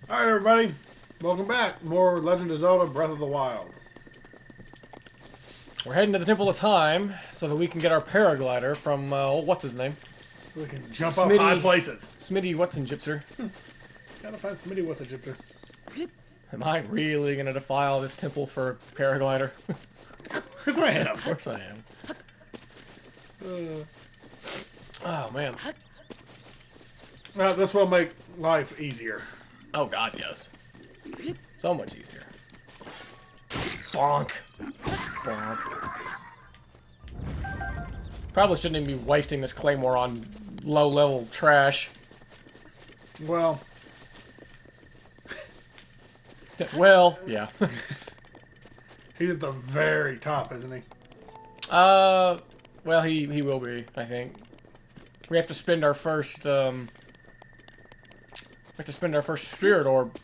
Alright, everybody. Welcome back. More Legend of Zelda Breath of the Wild. We're heading to the Temple of Time so that we can get our paraglider from, what's his name? So we can jump up high places. Smitty What's-in-Gypser. Gotta find Smitty what's a gypter. Am I really going to defile this temple for a paraglider? Of course I am. Of course I am. Oh, man. Now, this will make life easier. Oh, God, yes. So much easier. Bonk. Bonk. Probably shouldn't even be wasting this claymore on low-level trash. Well. Well, yeah. He's at the very top, isn't he? Well, he will be, I think. We have to spend our first, spirit orb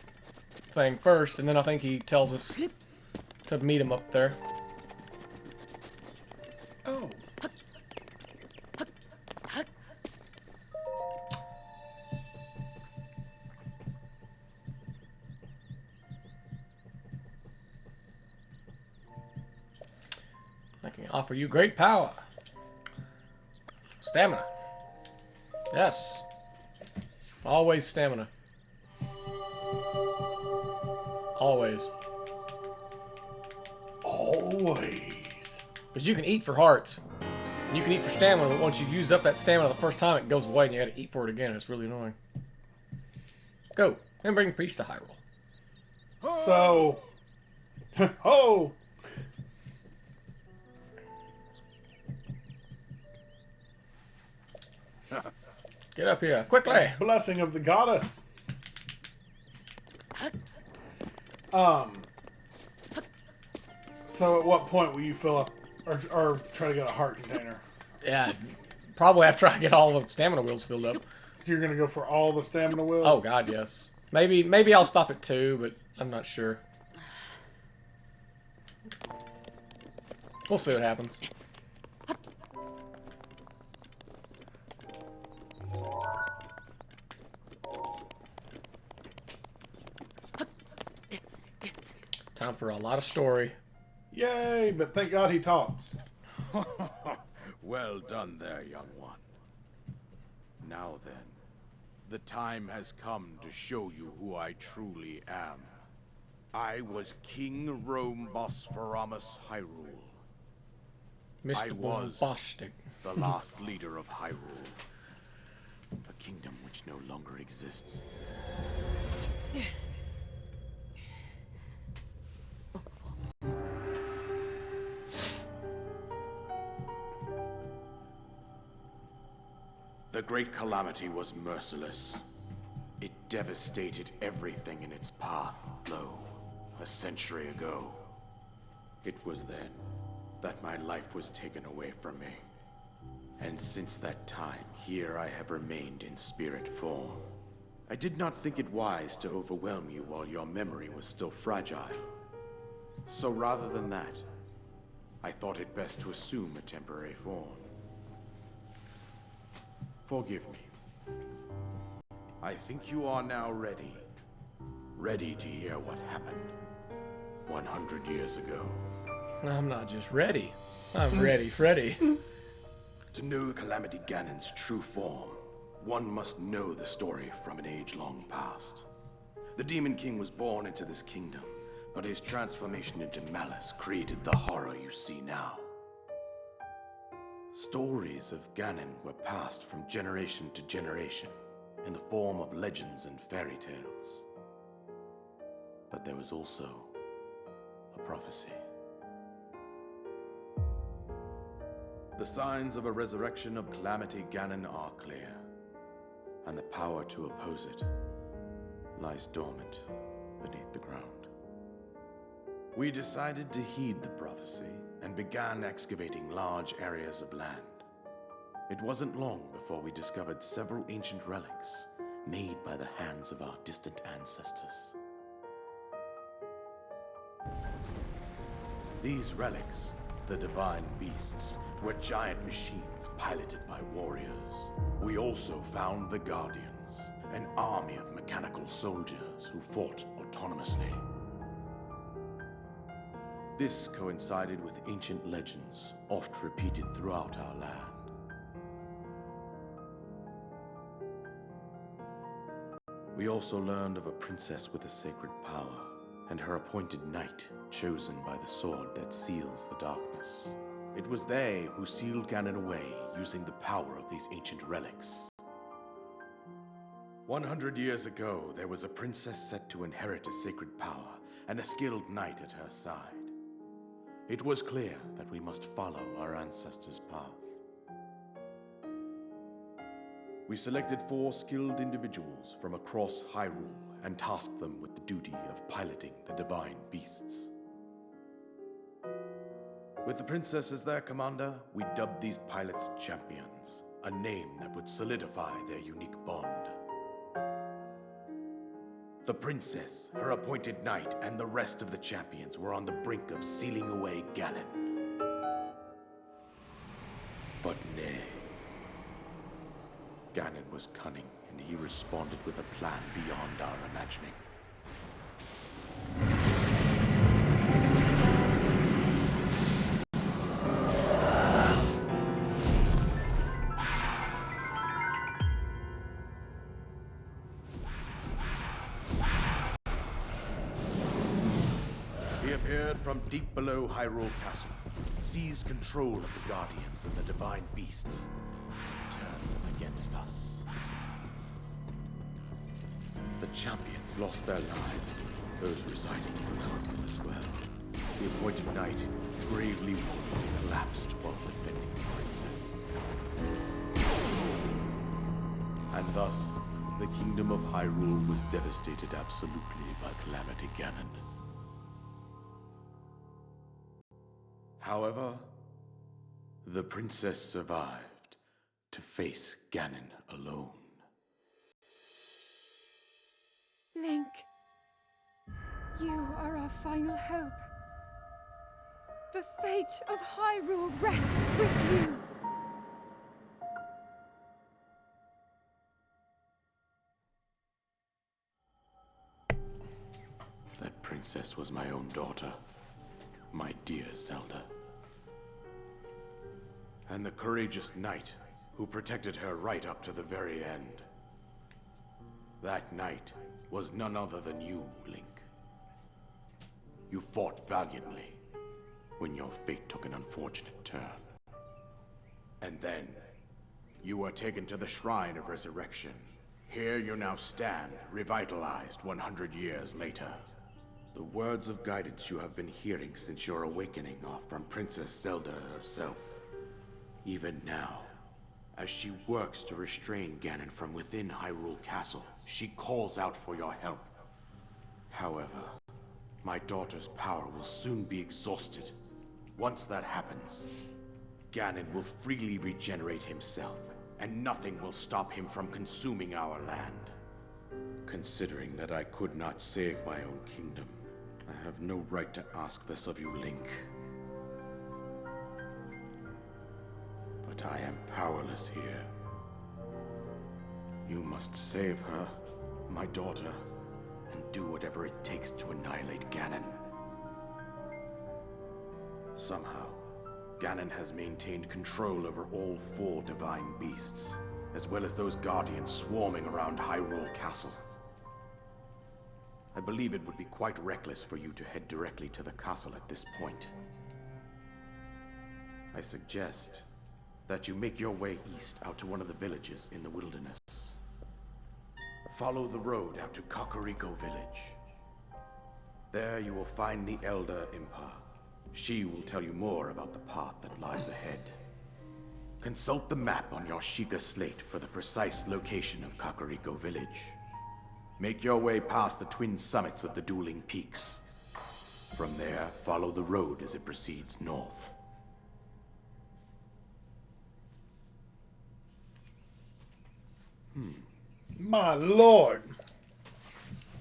thing first, and then I think he tells us to meet him up there. Oh. I can offer you great power. Stamina. Yes. Always stamina. Always. Always. Because you can eat for hearts. And you can eat for stamina, but once you use up that stamina the first time, it goes away and you gotta eat for it again. It's really annoying. Go. And bring peace to Hyrule. So. Oh! Get up here, quickly! Blessing of the goddess. So at what point will you fill up or try to get a heart container? Yeah, probably after I get all the stamina wheels filled up. So you're gonna go for all the stamina wheels? Oh god, yes. Maybe I'll stop at 2, but I'm not sure. We'll see what happens. Time for a lot of story. Yay, but thank God he talks. Well done there, young one. Now then, the time has come to show you who I truly am. I was King Rome Bosphoramos Hyrule. I Mr. was Bombastic. the last leader of Hyrule. A kingdom which no longer exists. The Great Calamity was merciless. It devastated everything in its path, lo, a century ago. It was then that my life was taken away from me. And since that time, here I have remained in spirit form. I did not think it wise to overwhelm you while your memory was still fragile. So rather than that, I thought it best to assume a temporary form. Forgive me. I think you are now ready. Ready to hear what happened 100 years ago. I'm not just ready. I'm ready, Freddy. To know Calamity Ganon's true form, one must know the story from an age long past. The Demon King was born into this kingdom, but his transformation into malice created the horror you see now. Stories of Ganon were passed from generation to generation in the form of legends and fairy tales. But there was also a prophecy. The signs of a resurrection of Calamity Ganon are clear, and the power to oppose it lies dormant beneath the ground. We decided to heed the prophecy and began excavating large areas of land. It wasn't long before we discovered several ancient relics made by the hands of our distant ancestors. These relics, the divine beasts, were giant machines piloted by warriors. We also found the Guardians, an army of mechanical soldiers who fought autonomously. This coincided with ancient legends, oft repeated throughout our land. We also learned of a princess with a sacred power, and her appointed knight, chosen by the sword that seals the darkness. It was they who sealed Ganon away using the power of these ancient relics. 100 years ago, there was a princess set to inherit a sacred power and a skilled knight at her side. It was clear that we must follow our ancestors' path. We selected 4 skilled individuals from across Hyrule and tasked them with the duty of piloting the divine beasts. With the princess as their commander, we dubbed these pilots champions, a name that would solidify their unique bond. The princess, her appointed knight, and the rest of the champions were on the brink of sealing away Ganon. But nay. Ganon was cunning, and he responded with a plan beyond our imagining. He appeared from deep below Hyrule Castle, seized control of the Guardians and the Divine Beasts, against us. The champions lost their lives, those residing in the castle as well. The appointed knight, gravely wounded, collapsed while defending the princess. And thus, the kingdom of Hyrule was devastated absolutely by Calamity Ganon. However, the princess survived to face Ganon alone. Link, you are our final hope. The fate of Hyrule rests with you. That princess was my own daughter, my dear Zelda. And the courageous knight who protected her right up to the very end. That knight was none other than you, Link. You fought valiantly when your fate took an unfortunate turn. And then, you were taken to the Shrine of Resurrection. Here you now stand, revitalized 100 years later. The words of guidance you have been hearing since your awakening are from Princess Zelda herself. Even now, as she works to restrain Ganon from within Hyrule Castle, she calls out for your help. However, my daughter's power will soon be exhausted. Once that happens, Ganon will freely regenerate himself, and nothing will stop him from consuming our land. Considering that I could not save my own kingdom, I have no right to ask this of you, Link. But I am powerless here. You must save her, my daughter, and do whatever it takes to annihilate Ganon. Somehow, Ganon has maintained control over all 4 divine beasts, as well as those guardians swarming around Hyrule Castle. I believe it would be quite reckless for you to head directly to the castle at this point. I suggest that you make your way east out to one of the villages in the wilderness. Follow the road out to Kakariko Village. There you will find the Elder Impa. She will tell you more about the path that lies ahead. Consult the map on your Sheikah slate for the precise location of Kakariko Village. Make your way past the twin summits of the dueling peaks. From there, follow the road as it proceeds north. My lord.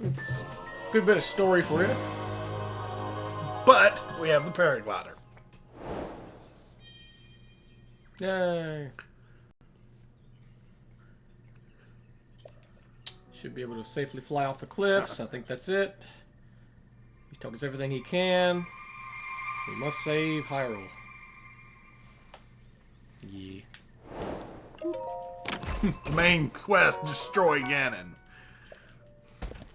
It's a good bit of story for you. But we have the paraglider. Yay. Should be able to safely fly off the cliffs. I think that's it. He's told us everything he can. We must save Hyrule. Yeah. Main quest: destroy Ganon.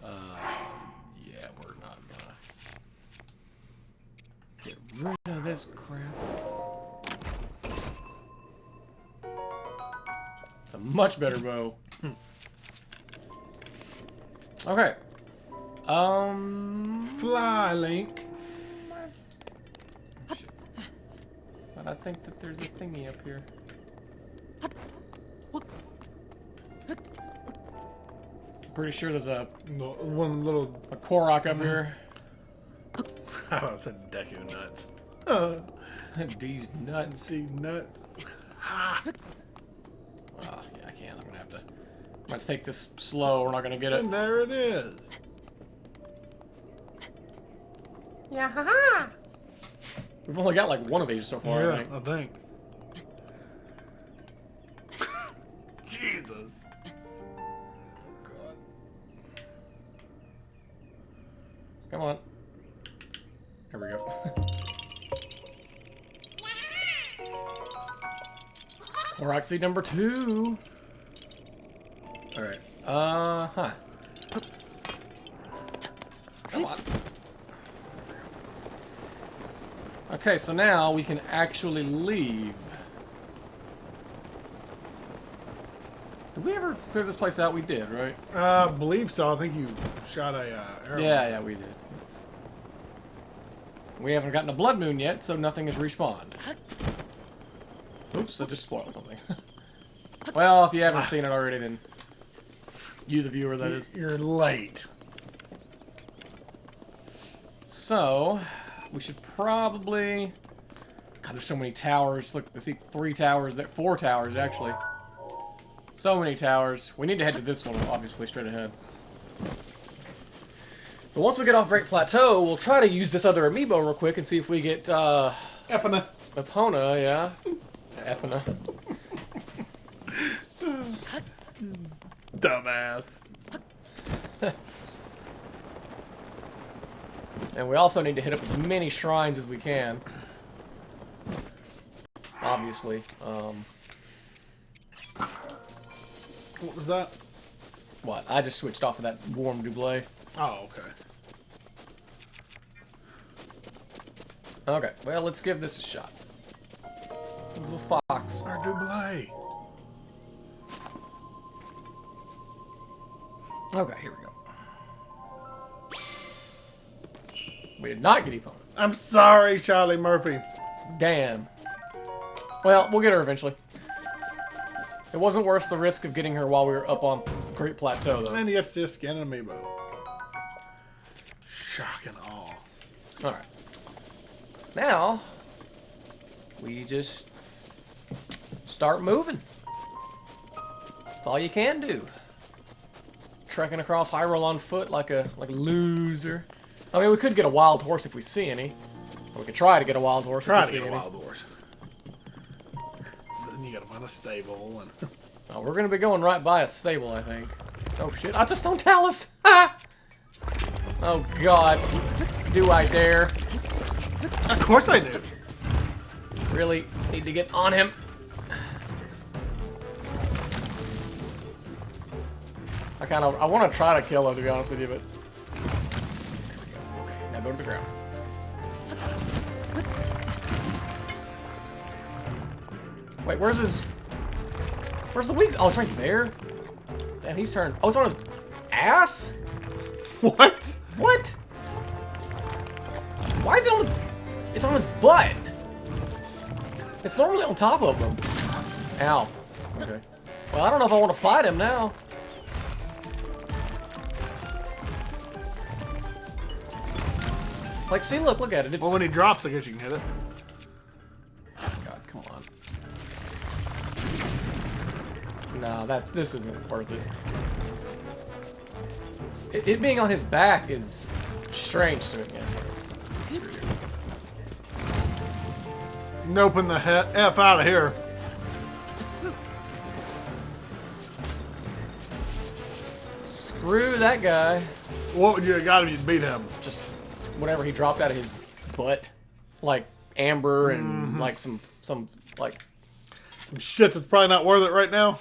Yeah, we're not gonna get rid of this crap. It's a much better bow. Okay. Fly, Link. But I think that there's a thingy up here. Pretty sure there's a Korok up here. I said Deku nuts. These nuts. These nuts. Oh, yeah, I can't. I'm gonna have to take this slow. We're not gonna get it. And there it is. Yeah, haha. We've only got like one of these so far, I Yeah, think. I think. Jesus. God. Come on. Here we go. Korok seed number 2. Alright. Huh. Come on. Okay, so now we can actually leave. Did we ever clear this place out? We did, right? I believe so. I think you shot a arrow. Yeah, we did. We haven't gotten a blood moon yet, so nothing has respawned. Oops, I just spoiled something. Well, if you haven't seen it already, then you, the viewer, that is. You're late. So, we should probably... God, there's so many towers. Look, I see 3 towers there. 4 towers, actually. So many towers. We need to head to this one, obviously, straight ahead. But once we get off Great Plateau, we'll try to use this other amiibo real quick and see if we get, Epona. Epona, yeah. Epona. Dumbass. And we also need to hit up as many shrines as we can. Obviously. What was that? What? I just switched off of that warm double. Oh, okay. Okay, well, let's give this a shot. Little fox. Our double. Okay, here we go. We did not get Epona. I'm sorry, Charlie Murphy. Damn. Well, we'll get her eventually. It wasn't worth the risk of getting her while we were up on Great Plateau, though. And you get to see a skin and amiibo. Shock and awe. Alright. Now, we just start moving. That's all you can do. Trekking across Hyrule on foot like a loser. I mean, we could get a wild horse if we see any. Or we could try to get a wild horse Try if to we see get a any. wild horse. Then you gotta find a stable and... Oh, we're gonna be going right by a stable, I think. Oh shit! I just don't tell us. Ah! Oh god! Do I dare? Of course I do. Really need to get on him. I want to try to kill him, to be honest with you, but okay, now go to the ground. Wait, where's the wings? Oh, it's right there. Damn, he's turned. Oh, it's on his ass? What? What? Why is it on the... It's on his butt. It's normally on top of him. Ow. Okay. Well, I don't know if I want to fight him now. Like, see, look at it. It's... Well, when he drops, I guess you can hit it. God, come on. No, this isn't worth it. It being on his back is strange to me. Yeah. Noping the F out of here. Screw that guy. What would you have got if you beat him? Just whatever he dropped out of his butt. Like amber and like some like... Some shit that's probably not worth it right now.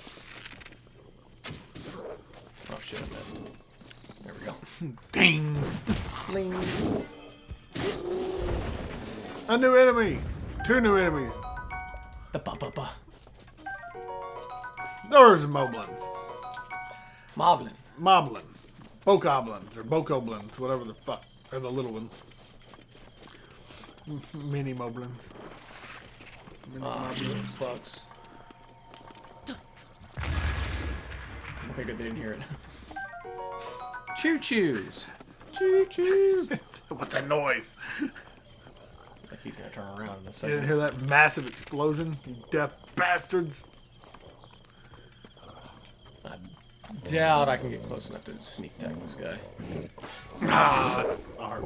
Oh shit, I missed. There we go. Ding. Bling. A new enemy. 2 new enemies. The ba-ba-ba. There's moblins. Moblin. Moblin. Bokoblins or Bokoblins, whatever the fuck. They're the little ones. Mini moblins. Moblins. Fucks. Okay, good, they didn't hear it. Choo-choos. Choo-choo. What's that noise? Like he's gonna turn around in a You second. didn't hear that massive explosion? You deaf bastards. I doubt I can get close enough to sneak attack this guy. Ah, that's hard.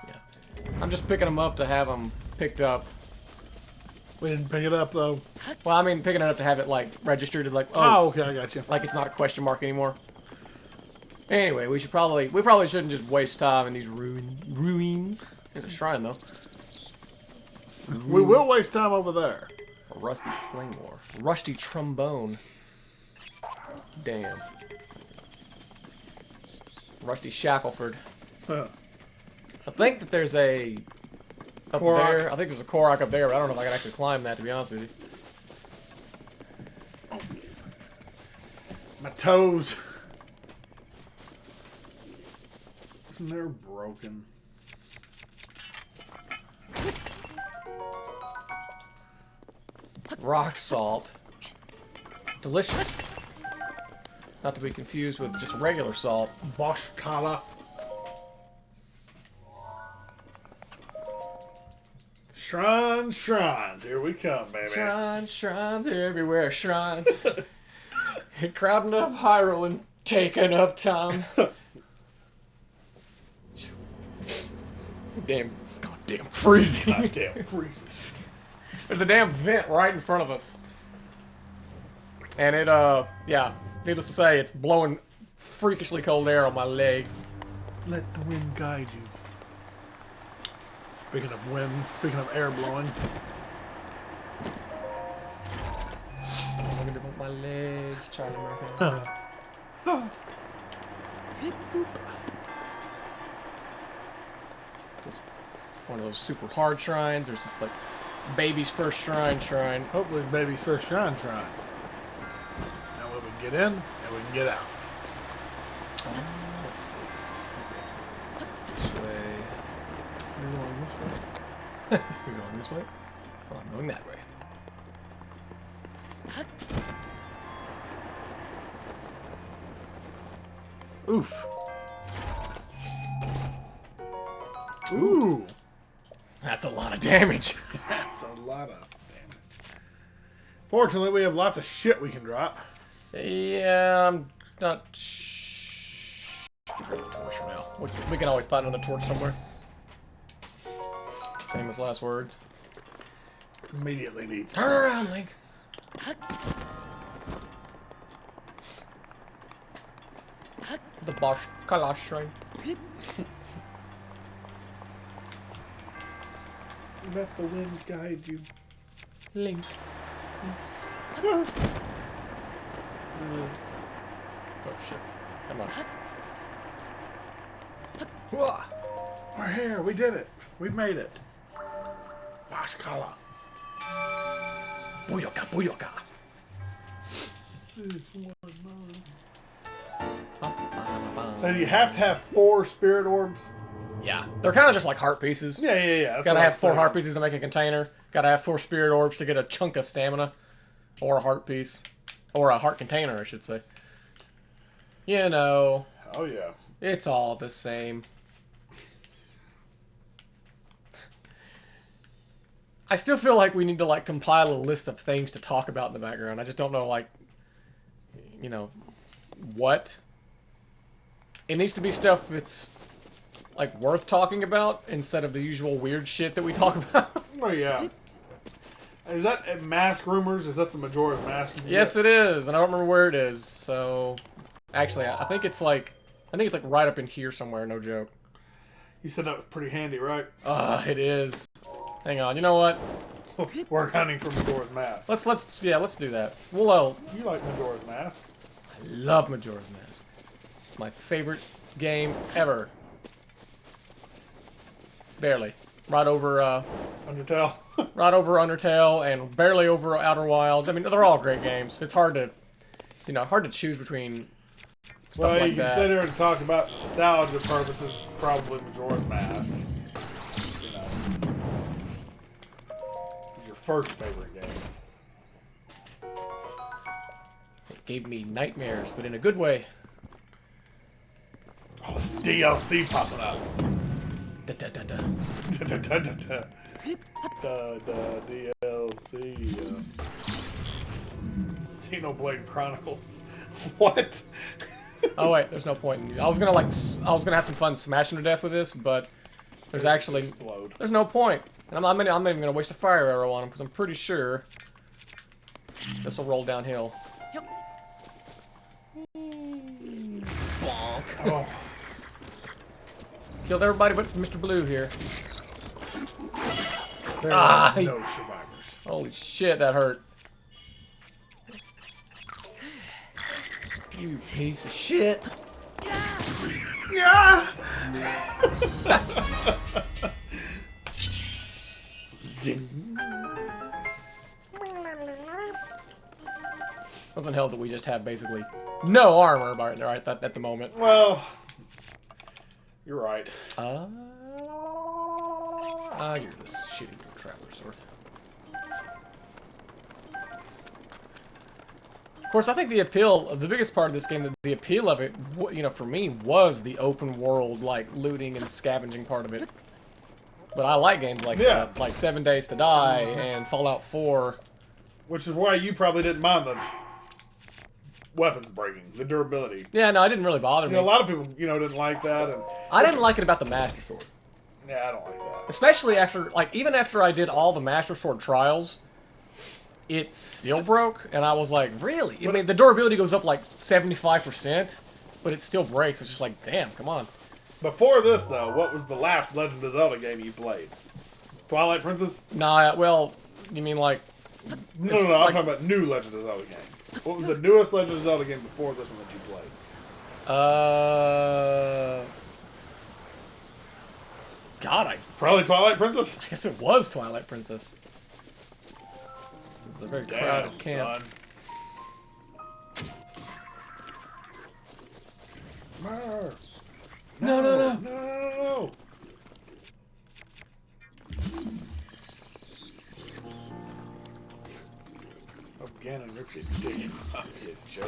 Yeah. I'm just picking them up to have them picked up. We didn't pick it up though. Well, I mean, picking it up to have it, like, registered as, like, Oh, okay, I got you. like it's not a question mark anymore. Anyway, we probably shouldn't just waste time in these ruins. There's a shrine, though. We will waste time over there. A rusty claymore. Rusty trombone. Damn. Rusty Shackleford. Huh. I think that there's a... Up Korok. there. I think there's a Korok up there, but I don't know if I can actually climb that, to be honest with you. My toes. They're broken. Rock salt. Delicious. Not to be confused with just regular salt. Bosch Kala. Shrines, shrines. Here we come, baby. Shrines, shrines everywhere, shrines. Crowding up Hyrule and taking up time. Goddamn freezing. Goddamn freezing. There's a damn vent right in front of us. And it, yeah, needless to say, it's blowing freakishly cold air on my legs. Let the wind guide you. Speaking of wind, speaking of air blowing. I'm looking to move my legs, Charlie Murphy. It's one of those super hard shrines. There's this, like, baby's first shrine. Hopefully it's baby's first shrine. Now we can get in and we can get out. Let's see. This way. You're going this way? You're going this way? Well, I'm going that way. Oof. Ooh. That's a lot of damage. That's a lot of damage. Fortunately, we have lots of shit we can drop. Yeah, I'm not Grab the torch for now. We can always find another torch somewhere. Famous last words. Immediately needs. Turn around, Link. The Bosch Kalash Shrine. Let the wind guide you. Link. Oh shit. Come on. Whoa. We're here. We did it. We made it. Bashkala. Booyaka, booyaka. So do you have to have 4 spirit orbs? Yeah, they're kind of just like heart pieces. Yeah. That's Gotta what have I'm 4 saying. heart pieces to make a container. Gotta have 4 spirit orbs to get a chunk of stamina. Or a heart piece. Or a heart container, I should say. You know. Oh yeah. It's all the same. I still feel like we need to, like, compile a list of things to talk about in the background. I just don't know, like, you know, what. It needs to be stuff that's like worth talking about instead of the usual weird shit that we talk about. Oh yeah. Is that at Mask Rumors? Is that the Majora's Mask? Yes, it is, and I don't remember where it is. So, actually, I think it's like right up in here somewhere. No joke. You said that was pretty handy, right? It is. Hang on. You know what? We're hunting for Majora's Mask. Let's do that. Well, You like Majora's Mask? I love Majora's Mask. It's my favorite game ever. Barely. Right over Undertale. right over Undertale and barely over Outer Wilds. I mean, they're all great games. It's hard to, hard to choose between stuff Well, like you can that. sit there and talk about nostalgia purposes. Probably Majora's Mask. You know, it's your first favorite game. It gave me nightmares, but in a good way. Oh, this DLC popping up. Da, da, da, da. DLC. Xenoblade Chronicles. What? Oh wait, there's no point. I was gonna have some fun smashing to death with this, but there's actually Explode. there's no point. And I'm not even gonna waste a fire arrow on him because I'm pretty sure this will roll downhill. Bonk. Oh. Killed everybody but Mr. Blue here. There are Ah, no survivors. Holy shit, that hurt. You piece of shit. Yeah. Zing. Doesn't help that we just have basically no armor right at the moment. Well, you're right. You're this shitty little traveler sword. Of course, I think the biggest part of this game, the appeal of it, for me, was the open world, like, looting and scavenging part of it. But I like games like that, like 7 Days to Die and Fallout 4. Which is why you probably didn't mind the weapons breaking, the durability. Yeah, no, it didn't really bother me. A lot of people, didn't like that. And I didn't like it about the Master Sword. yeah, I don't like that. Especially even after I did all the Master Sword trials, it still broke, and I was like, really? I mean, the durability goes up like 75%, but it still breaks. It's just like, damn, come on. Before this, though, what was the last Legend of Zelda game you played? Twilight Princess? Nah, well, you mean like... No, I'm talking about new Legend of Zelda game. What was the newest Legend of Zelda game before this one that you played? God, Probably Twilight Princess? I guess it was Twilight Princess. This is a very crowded Damn, camp. son. No. No. Oh, Ganon ripped your dick off, you jerk.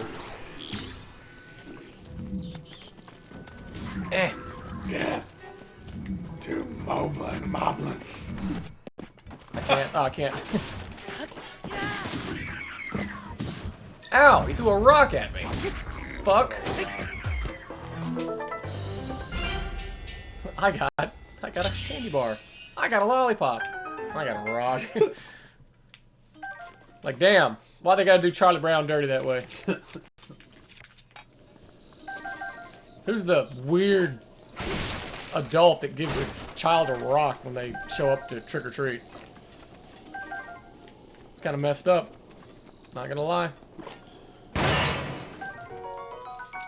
Death to Moblin Moblins. I can't. Ow! He threw a rock at me. Fuck. I got a candy bar. I got a lollipop. I got a rock. Like, damn. Why they gotta do Charlie Brown dirty that way? Who's the weird adult that gives a child a rock when they show up to trick or treat? It's kind of messed up. Not gonna lie.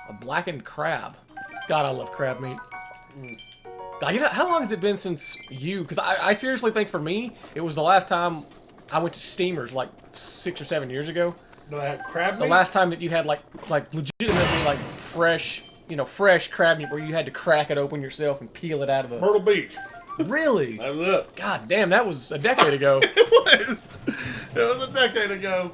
A blackened crab. God, I love crab meat. God, how long has it been since you? Because I seriously think for me, it was the last time I went to Steamers like 6 or 7 years ago. Do they have crab meat? The last time that you had like legitimately like fresh crab meat where you had to crack it open yourself and peel it out of the... Myrtle Beach. Really? That was it. God damn, that was a decade ago. It was a decade ago.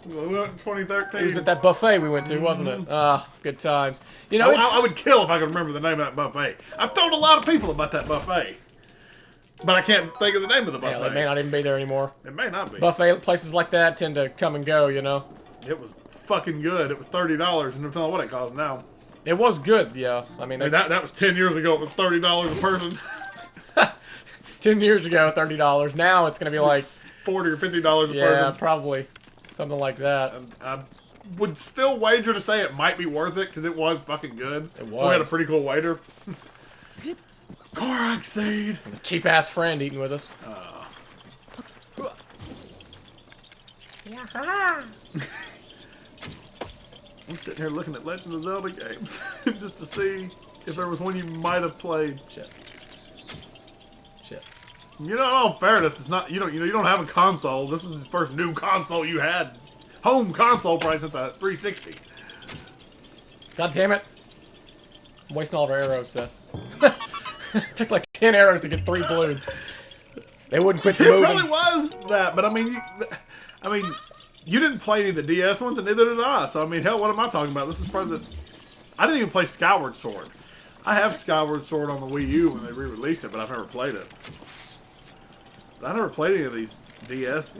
We went in 2013. It was at that buffet we went to, wasn't it? Ah, good times. I would kill if I could remember the name of that buffet. I've told a lot of people about that buffet. But I can't think of the name of the buffet. Yeah, they may not even be there anymore. It may not be. Buffet places like that tend to come and go, you know? It was fucking good. It was $30, and I'm telling you what it costs now. It was good, yeah. I mean, that was 10 years ago. It was $30 a person. 10 years ago, $30. Now it's gonna be like $40 or $50 a person. yeah, probably something like that. I would still wager to say it might be worth it because it was fucking good. It We had a was. pretty cool waiter. Korak seed. Cheap ass friend eating with us. I'm sitting here looking at Legend of Zelda games just to see if there was one you might have played. Shit. You know, in all fairness, it's not you don't have a console. This was the first new console you had, home console probably since a 360. God damn it! I'm wasting all of our arrows, Seth. Took like 10 arrows to get 3 balloons. They wouldn't quit the It moving. really was that, but I mean, you didn't play any of the DS ones, and neither did I. So I mean, hell, what am I talking about? This is probably I didn't even play Skyward Sword. I have Skyward Sword on the Wii U when they re-released it, but I've never played it. I never played any of these DS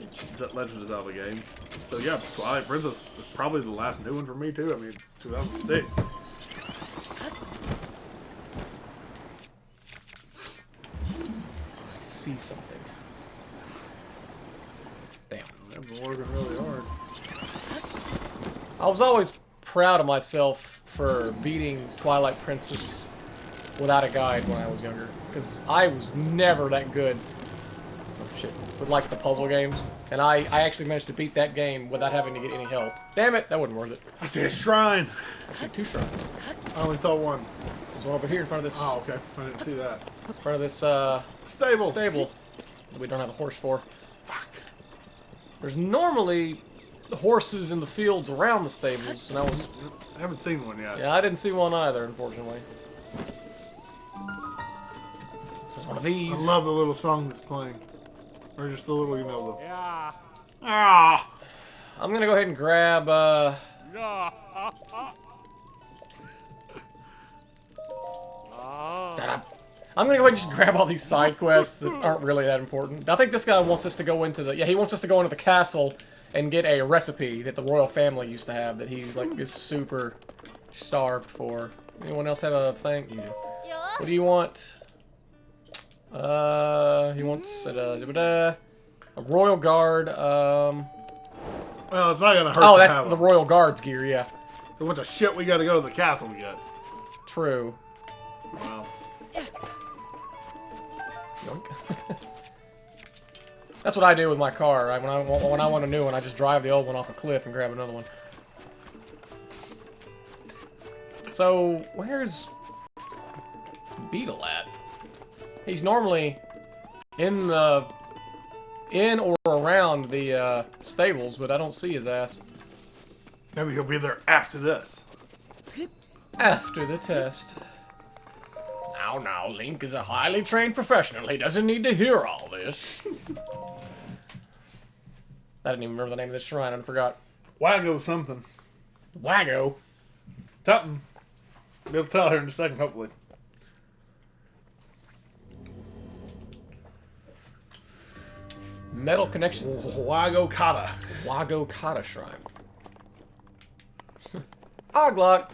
Legend of Zelda games. So yeah, Twilight Princess was probably the last new one for me too. I mean, 2006. I see something. Damn. I've been working really hard. I was always proud of myself for beating Twilight Princess without a guide when I was younger. Because I was never that good with like the puzzle games. And I actually managed to beat that game without having to get any help. Damn it, that wasn't worth it. I see a shrine. I see 2 shrines. I only saw one. There's one over here in front of this Oh, okay. I didn't see that. in front of this Stable. stable that we don't have a horse for. Fuck. There's normally horses in the fields around the stables, and I haven't seen one yet. yeah, I didn't see one either, unfortunately. There's one of I these. love the little song that's playing. Or just the little, the... Yeah. Ah! I'm gonna go ahead and grab, I'm gonna go ahead and just grab all these side quests that aren't really that important. I think this guy wants us to go into the... Yeah, he wants us to go into the castle and get a recipe that the royal family used to have that he's, like, is super starved for. Anyone else have a thing? You do. What do you want? He wants a royal guard. Well, it's not gonna hurt. Oh, to that's have the them. royal guard's gear. Yeah, A bunch of shit we gotta go to the castle to get. true. Wow. Yoink. That's what I do with my car. Right? When I want a new one, I just drive the old one off a cliff and grab another one. So where's Beetle at? He's normally in or around the stables, but I don't see his ass. Maybe he'll be there after this. After the test. Now, Link is a highly trained professional. He doesn't need to hear all this. I didn't even remember the name of this shrine. I forgot. Wago something. Wago. Something. Be able to tell here in a second, hopefully. Metal Connections. Wago Kata. Wago Kata Shrine. Oglock.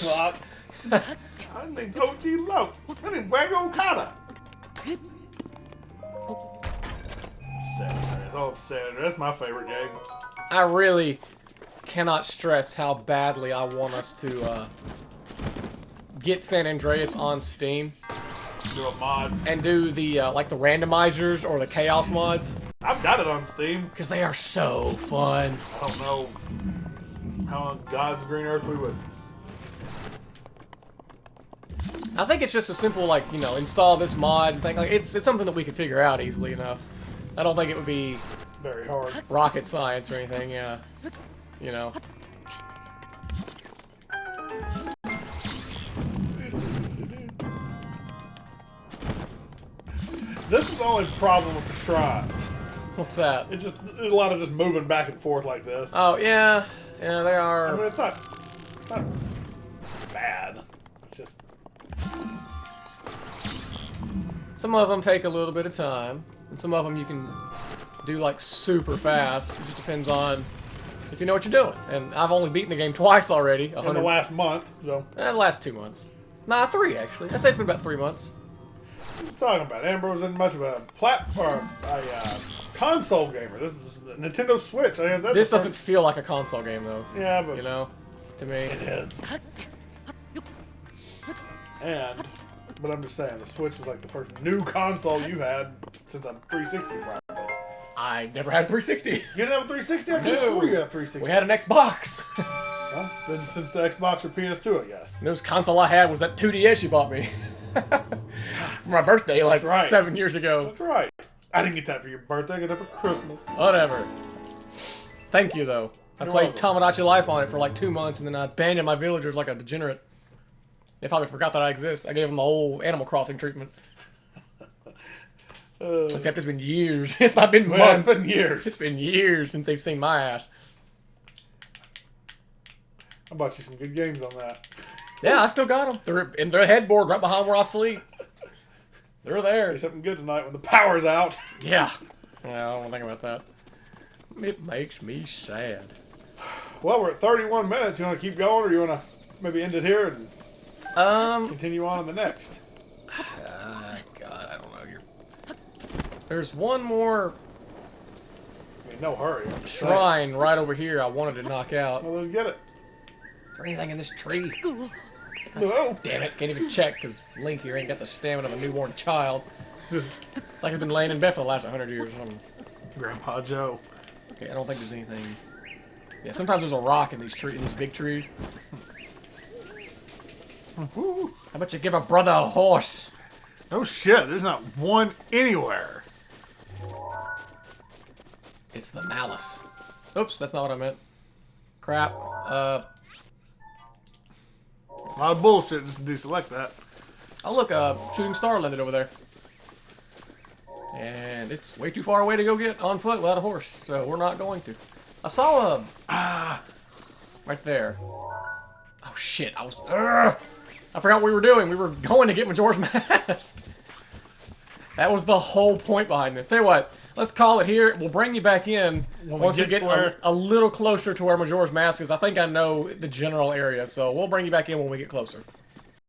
Lock. I named Toji Low. I named Wago Kata. Saturday. Oh, Saturday. That's my favorite game. I really cannot stress how badly I want us to get San Andreas on Steam Do a mod. and do the like the randomizers or the chaos mods I've got it on Steam. because they are so fun. I don't know how on God's green earth we would. I think it's just a simple like install this mod thing. Like it's something that we could figure out easily enough. I don't think it would be Very hard. rocket science or anything. Yeah, you know. This is the only problem with the shrines. What's that? It's just a lot of just moving back and forth like this. Oh yeah, yeah they I mean, are. it's not bad. It's just Some of them take a little bit of time, and some of them you can do like super fast. It just depends on if you know what you're doing. And I've only beaten the game twice already. In the last month, so. The last 2 months. Nah, 3 actually. I'd say it's been about 3 months. What are you talking about? Ambrose isn't much of a console gamer. This is a Nintendo Switch. I guess This doesn't feel like a console game though. Yeah, but You know, to me. it is. But I'm just saying, the Switch was like the first new console you had since a 360, probably. I never had a 360. You didn't have a 360? I could have swore you had a 360. We had an Xbox. Well, then since the Xbox or PS2, I guess. The newest console I had was that 2DS you bought me. For my birthday, like right. 7 years ago. That's right. I didn't get that for your birthday. I got that for Christmas. Whatever. Thank you, though. I You're played welcome. Tomodachi Life on it for like 2 months, and then I abandoned my villagers like a degenerate. They probably forgot that I exist. I gave them the whole Animal Crossing treatment. Except it's been years. It's not been months. It's been years. It's been years since they've seen my ass. I bought you some good games on that. Yeah, I still got them. They're in their headboard right behind where I sleep. They're there. Say something good tonight when the power's out. Yeah. Yeah, I don't want to think about that. It makes me sad. Well, we're at 31 minutes. You want to keep going, or you want to maybe end it here and continue on to the next? God, I don't know. There's one more I mean, no hurry. shrine right over here I wanted to knock out. Well, let's get it. Is there anything in this tree? No. Damn it, can't even check because Link here ain't got the stamina of a newborn child. It's like he's been laying in bed for the last 100 years or something. Grandpa Joe. Okay, I don't think there's anything. Yeah, sometimes there's a rock in these big trees. How about you give a brother a horse? No shit. There's not one anywhere. It's the malice. Oops, that's not what I meant. Crap. A lot of bullshit just to deselect that. Oh look, shooting star landed over there. And it's way too far away to go get on foot without a horse, so we're not going to. I saw a... right there. Oh shit, I forgot what we were doing. We were going to get Majora's Mask. That was the whole point behind this. Tell you what, let's call it here. We'll bring you back in once we get a little closer to where Majora's Mask is. I think I know the general area, so we'll bring you back in when we get closer.